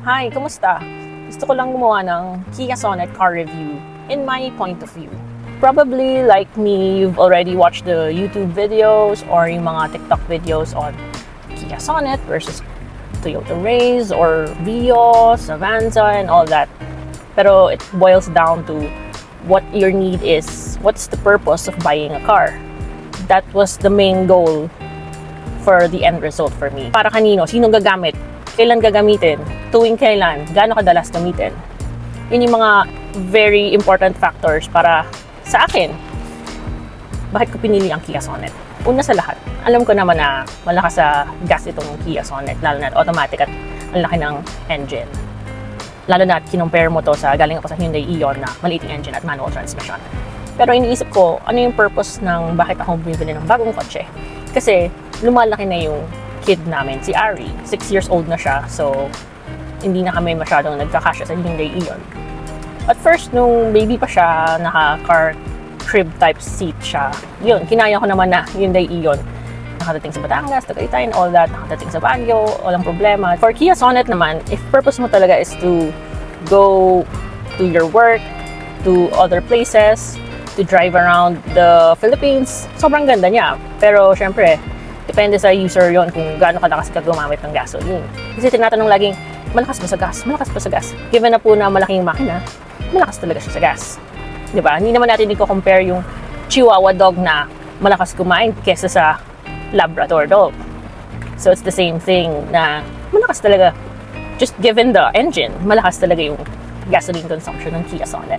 Hi, kumusta? Gusto ko lang gumawa ng Kia Sonet car review in my point of view. Probably like me, you've already watched the YouTube videos or yung mga TikTok videos on Kia Sonet versus Toyota Raze or Vios, Avanza, and all that. Pero it boils down to what your need is. What's the purpose of buying a car? That was the main goal for the end result for me. Para kanino? Sino gagamit? Kailan gagamitin? Tuwing kailan? Gaano kadalas gamitin? Yun yung mga very important factors para sa akin. Bakit ko pinili ang Kia Sonet? Una sa lahat, alam ko naman na malakas sa gas itong Kia Sonet, lalo na automatic at ang laki ng engine. Lalo na kinumpare mo to sa galing ako sa Hyundai Ion na maliit yung engine at manual transmission. Pero iniisip ko, ano yung purpose ng bakit ako bumibili ng bagong kotse? Kasi lumalaki na yung kid namin, si Ari. 6 years old na siya, so hindi na kami masyadong nagkakasya sa Hyundai Ion. At first, nung baby pa siya, naka-car crib type seat siya. Yun, kinaya ko naman na Hyundai Ion. Nakadating sa Batangas, Tagaytay, and all that. Nakadating sa Baguio, walang problema. For Kia Sonet naman, if purpose mo talaga is to go to your work, to other places, to drive around the Philippines, sobrang ganda niya. Pero syempre, depende sa user yon kung gaano kalakas ka gumamit ng gasoline. Kasi tinatanong laging, malakas ba sa gas? Malakas ba sa gas? Given na po na malaking makina, malakas talaga siya sa gas. Diba? Hindi naman natin i-compare yung Chihuahua dog na malakas kumain kesa sa Labrador dog. So it's the same thing na malakas talaga. Just given the engine, malakas talaga yung gasoline consumption ng Kia Sonet.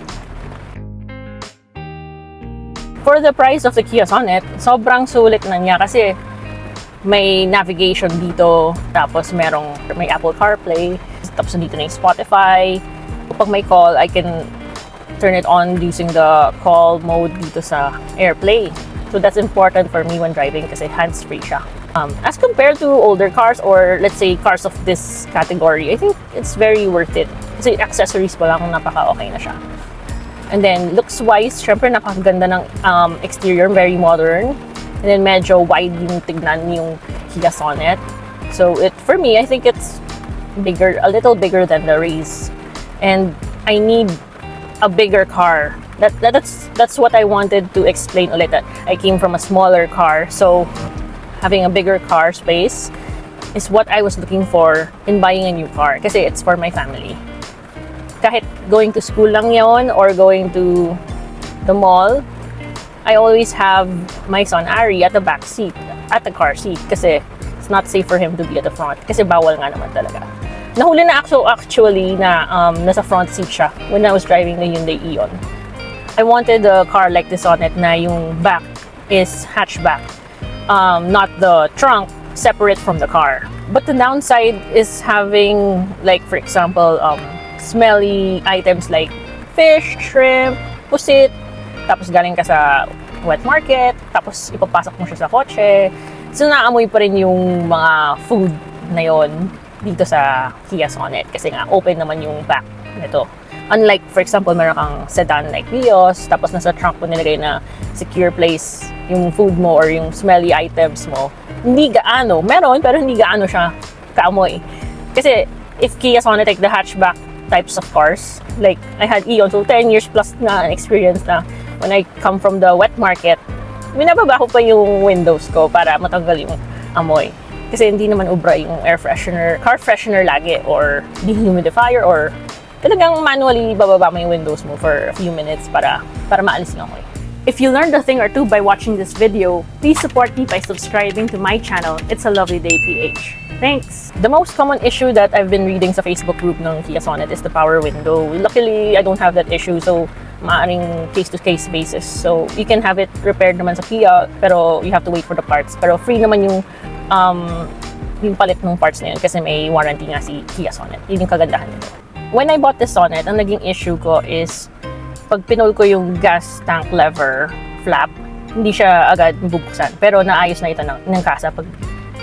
For the price of the Kia Sonet, sobrang sulit na niya kasi may navigation dito, tapos may Apple CarPlay, tapos dito na yung Spotify. Kapag may call, I can turn it on using the call mode dito sa AirPlay. So that's important for me when driving kasi hands-free siya. As compared to older cars or let's say cars of this category, I think it's very worth it. Kasi accessories pa lang napaka-okay na siya. And then looks-wise, syempre napakaganda ng exterior, very modern. And then medyo wide yung tignan yung Kia Sonet. So for me, I think it's bigger, a little bigger than the Raze. And I need a bigger car. That's what I wanted to explain ulit. That I came from a smaller car, so having a bigger car space is what I was looking for in buying a new car. Kasi it's for my family. Kahit going to school lang yon or going to the mall, I always have my son Ari at the back seat, at the car seat, kasi it's not safe for him to be at the front kasi bawal nga naman talaga. Nahuli na actually na nasa front seat siya when I was driving the Hyundai Ion. I wanted a car like this on it na yung back is hatchback, not the trunk separate from the car. But the downside is having, like for example, smelly items like fish, shrimp, pusit, tapos galing ka sa wet market, tapos ipapasok mo siya sa kotse. So naamoy pa rin yung mga food na yon dito sa Kia Sonet kasi nga open naman yung back nito. Unlike, for example, meron kang sedan like Vios, tapos nasa trunk mo nilagay na secure place yung food mo or yung smelly items mo. Hindi gaano, meron pero hindi gaano siya kaamoy. Kasi if Kia Sonet, like the hatchback types of cars, like I had Ion, so 10 years plus na experience na when I come from the wet market, binababa ko pa yung windows ko para matanggal yung amoy. Kasi hindi naman ubra yung air freshener, car freshener lagi or dehumidifier or talagang manually bababa mo yung windows mo for a few minutes para maalis yung amoy. If you learned a thing or two by watching this video, please support me by subscribing to my channel. It's a lovely day, PH. Thanks! The most common issue that I've been reading sa Facebook group ng Kia Sonet is the power window. Luckily, I don't have that issue, so maaaring case-to-case basis. So, you can have it repaired naman sa Kia, pero you have to wait for the parts. Pero free naman yung palit ng parts na yun kasi may warranty nga si Kia Sonet. Yun yung kagandahan nito. When I bought this Sonet, ang naging issue ko is pag pinol ko yung gas tank lever flap, hindi siya agad bubuksan. Pero naayos na ito ng kasa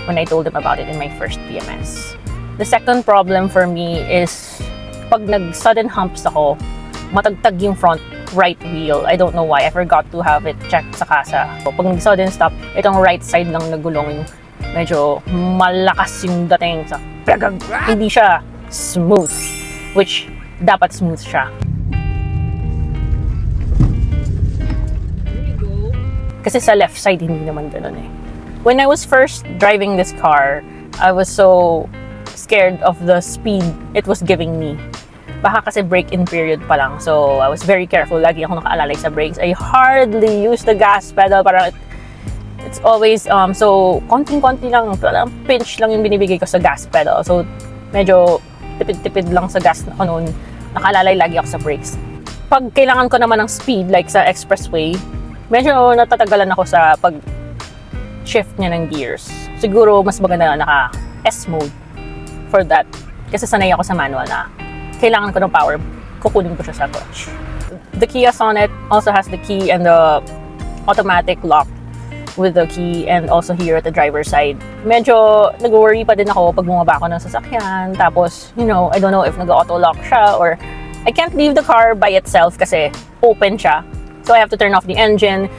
when I told them about it in my first PMS. The second problem for me is pag nag-sudden humps ako, matagtag yung front right wheel. I don't know why. I forgot to have it checked sa kasa. Pag nag-sudden stop, itong right side lang nagulong yung medyo malakas yung dating sa hindi siya smooth, which dapat smooth siya. Kasi sa left side, hindi naman ganun eh. When I was first driving this car, I was so scared of the speed it was giving me. Baka kasi break-in period pa lang. So, I was very careful. Lagi ako nakaalalay sa brakes. I hardly use the gas pedal. Parang it's always, so, konting-konti lang. Parang pinch lang yung binibigay ko sa gas pedal. So, medyo tipid-tipid lang sa gas na noon. Nakaalalay lagi ako sa brakes. Pag kailangan ko naman ng speed, like sa expressway, medyo natatagalan ako sa pag-shift niya ng gears. Siguro, mas maganda na naka-S mode for that. Kasi sanay ako sa manual na kailangan ko ng power, kukunin ko siya sa clutch. The Kia Sonet also has the key and the automatic lock with the key, and also here at the driver's side. Medyo nag-worry pa din ako pag bumaba ako ng sasakyan. Tapos, you know, I don't know if nag-auto lock siya or I can't leave the car by itself kasi open siya. So I have to turn off the engine,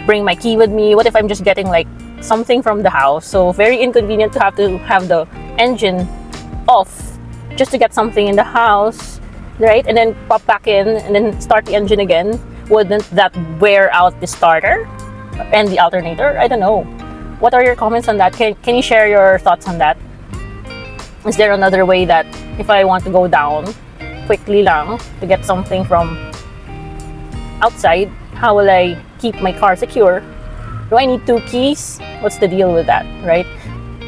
bring my key with me. What if I'm just getting like something from the house? So very inconvenient to have the engine off just to get something in the house, right? And then pop back in and then start the engine again. Wouldn't that wear out the starter and the alternator? I don't know. What are your comments on that? Can you share your thoughts on that? Is there another way that if I want to go down quickly lang to get something from outside, how will I keep my car secure? Do I need 2 keys? What's the deal with that, right?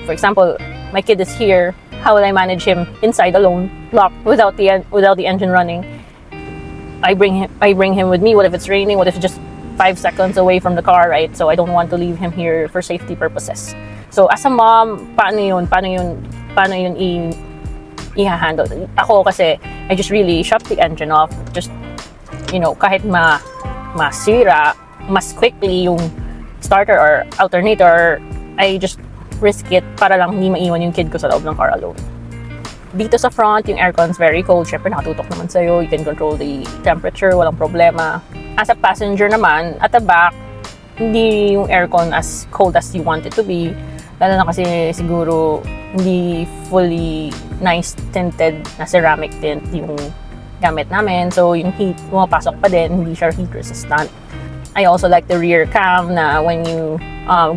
For example, my kid is here. How will I manage him inside alone, locked, without the engine running? I bring him with me. What if it's raining? What if it's just 5 seconds away from the car, right? So I don't want to leave him here for safety purposes. So as a mom, paano yun i-handle? Ako kasi, I just really shut the engine off. Just, you know, kahit masira, mas quickly yung starter or alternator, I just risk it para lang hindi maiwan yung kid ko sa loob ng car alone. Dito sa front, yung aircon's very cold. Syempre, nakatutok naman sa'yo. You can control the temperature, walang problema. As a passenger naman, at the back, hindi yung aircon as cold as you want it to be. Lalo na kasi siguro hindi fully nice tinted na ceramic tint yung gamit namin. So, yung heat, pumapasok pa din. Hindi siya heat resistant. I also like the rear cam na when you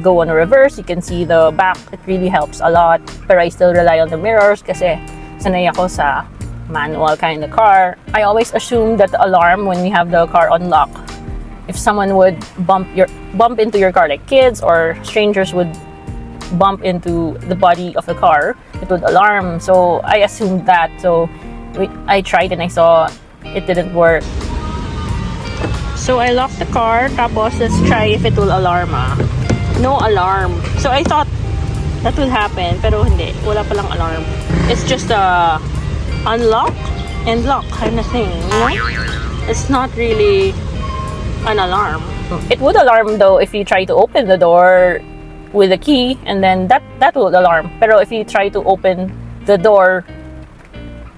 go on a reverse, you can see the back. It really helps a lot. Pero I still rely on the mirrors kasi sanay ako sa manual kind of car. I always assume that the alarm when we have the car on lock, if someone would bump into your car, like kids or strangers would bump into the body of the car, it would alarm. So I assumed that. So I tried and I saw it didn't work. So I locked the car, tapos let's try if it will alarm. No alarm. So I thought that will happen, pero hindi. Wala palang alarm. It's just a unlock and lock kind of thing, you know? It's not really an alarm. It would alarm though if you try to open the door with a key, and then that will alarm. Pero if you try to open the door,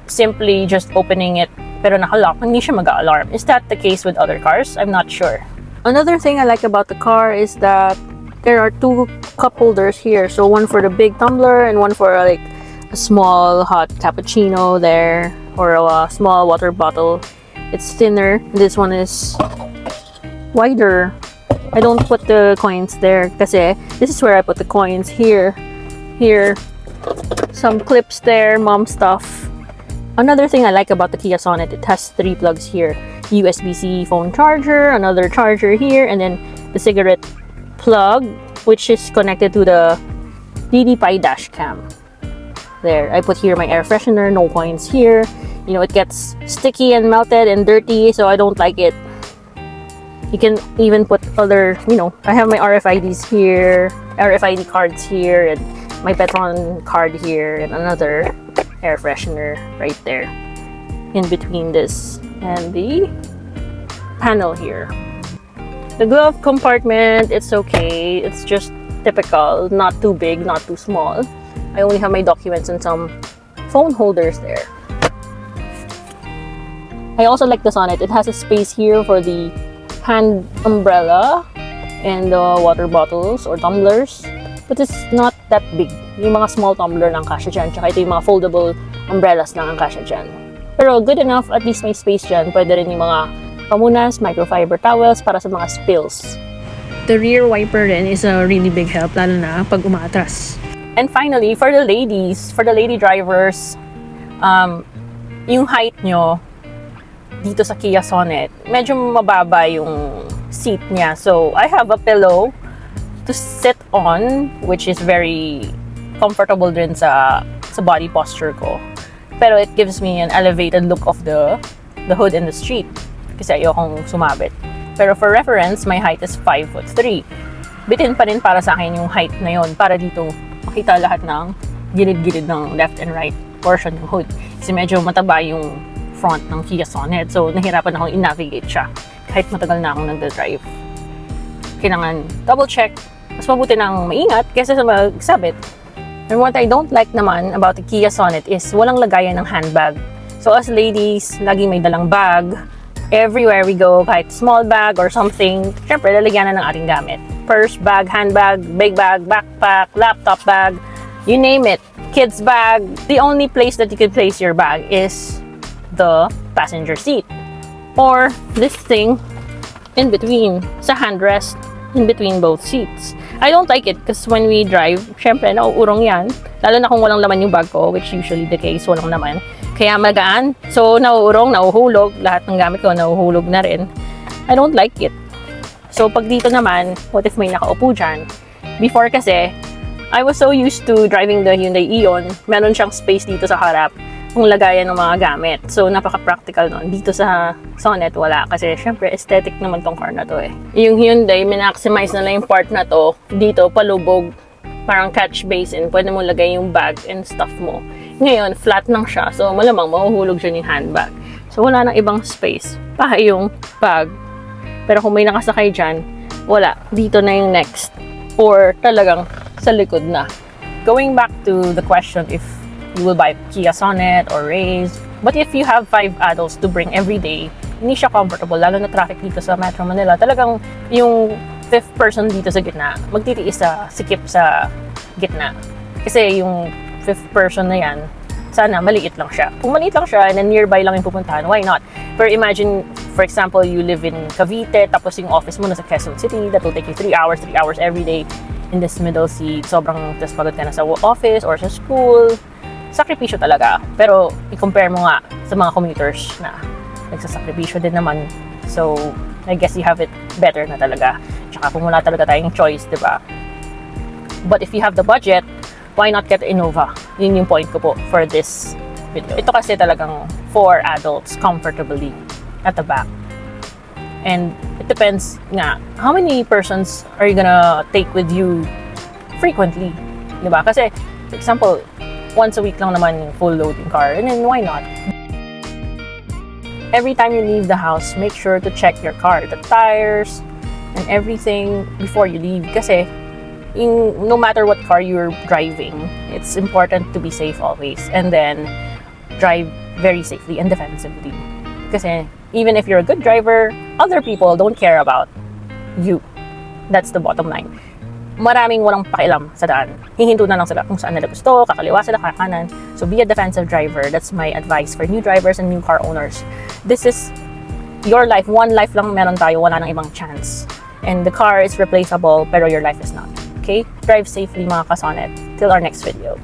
simply just opening it pero nakalock, hindi siya mag-alarm. Is that the case with other cars? I'm not sure. Another thing I like about the car is that there are 2 cup holders here. So one for the big tumbler and one for like a small hot cappuccino there, or a small water bottle. It's thinner. This one is wider. I don't put the coins there kasi this is where I put the coins. Here, some clips there, mom stuff. Another thing I like about the Kia Sonet, it has 3 plugs here. USB-C phone charger, another charger here, and then the cigarette plug, which is connected to the DD-Pi dash cam. There, I put here my air freshener, no coins here. You know, it gets sticky and melted and dirty, so I don't like it. You can even put other, you know, I have my RFIDs here, RFID cards here, and my Petron card here, and another air freshener right there in between this and the panel here. The glove compartment, it's okay. It's just typical, not too big, not too small. I only have my documents and some phone holders there. I also like the Sonet. It has a space here for the hand umbrella and water bottles or tumblers. But it's not that big. Yung mga small tumbler lang kasya dyan. Tsaka ito yung mga foldable umbrellas lang ang kasya dyan. Pero good enough, at least may space dyan. Pwede rin yung mga pamunas, microfiber towels para sa mga spills. The rear wiper rin is a really big help, lalo na pag umaatras. And finally, for the lady drivers, yung height nyo dito sa Kia Sonet, medyo mababa yung seat niya. So, I have a pillow to sit on, which is very comfortable din sa body posture ko. Pero it gives me an elevated look of the hood in the street kasi ayokong sumabit. Pero for reference, my height is 5'3". Bitin pa rin para sa akin yung height na yon para dito makita lahat ng gilid-gilid ng left and right portion ng hood. Kasi medyo mataba yung front ng Kia Sonet. So, nahirapan akong i-navigate siya kahit matagal na akong nagda-drive. Kailangan double check. Mas mabuti nang maingat kaysa sa magsabit. And what I don't like naman about the Kia Sonet is walang lagayan ng handbag. So, as ladies, lagi may dalang bag. Everywhere we go, kahit small bag or something, syempre, lalagyan na ng ating gamit. Purse, bag, handbag, big bag, backpack, laptop bag, you name it. Kids bag. The only place that you can place your bag is the passenger seat. Or this thing in between, sa handrest, in between both seats. I don't like it because when we drive, syempre, nauurong yan. Lalo na kung walang laman yung bag ko, which usually the case, walang laman. Kaya magaan. So, nauurong, nauhulog. Lahat ng gamit ko, nauhulog na rin. I don't like it. So, pag dito naman, what if may nakaupo dyan? Before kasi, I was so used to driving the Hyundai Eon. Meron siyang space dito sa harap kung lagayan ng mga gamit. So, napaka-practical nun. Dito sa Sonet, wala. Kasi, syempre, aesthetic naman tong car na to eh. Yung Hyundai, minaximize na lang yung part na to. Dito, palubog. Parang catch basin. Pwede mo lagay yung bag and stuff mo. Ngayon, flat lang siya. So, malamang mahuhulog dyan yung handbag. So, wala nang ibang space. Pa yung bag. Pero kung may nakasakay dyan, wala. Dito na yung next. Or talagang sa likod na. Going back to the question if you will buy Kia Sonet or Raze. But if you have 5 adults to bring every day, hindi siya comfortable. Lalo na traffic dito sa Metro Manila. Talagang yung 5th person dito sa gitna, magtitiis sa sikip sa gitna. Kasi yung 5th person na yan, sana maliit lang siya. Kung maliit lang siya and then nearby lang yung pupuntahan, why not? Pero imagine, for example, you live in Cavite, tapos yung office mo nasa Quezon City, that will take you 3 hours every day in this middle seat. Sobrang pagod ka na sa office or sa school. Sakripisyo talaga. Pero i-compare mo nga sa mga commuters na nagsasakripisyo din naman. So, I guess you have it better na talaga. Tsaka kung wala talaga tayong choice, di ba? But if you have the budget, why not get Innova? Yun yung point ko po for this video. Ito kasi talagang for adults comfortably at the back. And it depends nga, how many persons are you gonna take with you frequently? Diba? Kasi, for example, once a week lang naman yung full loading car, and then why not? Every time you leave the house, make sure to check your car, the tires, and everything before you leave. Kasi, no matter what car you're driving, it's important to be safe always. And then, drive very safely and defensively. Kasi, even if you're a good driver, other people don't care about you. That's the bottom line. Maraming walang pakialam sa daan. Hihinto na lang sila kung saan nila gusto, kakaliwa sila, kakanan. So be a defensive driver. That's my advice for new drivers and new car owners. This is your life. One life lang meron tayo, wala nang ibang chance. And the car is replaceable, pero your life is not. Okay? Drive safely mga kasonet. Till our next video.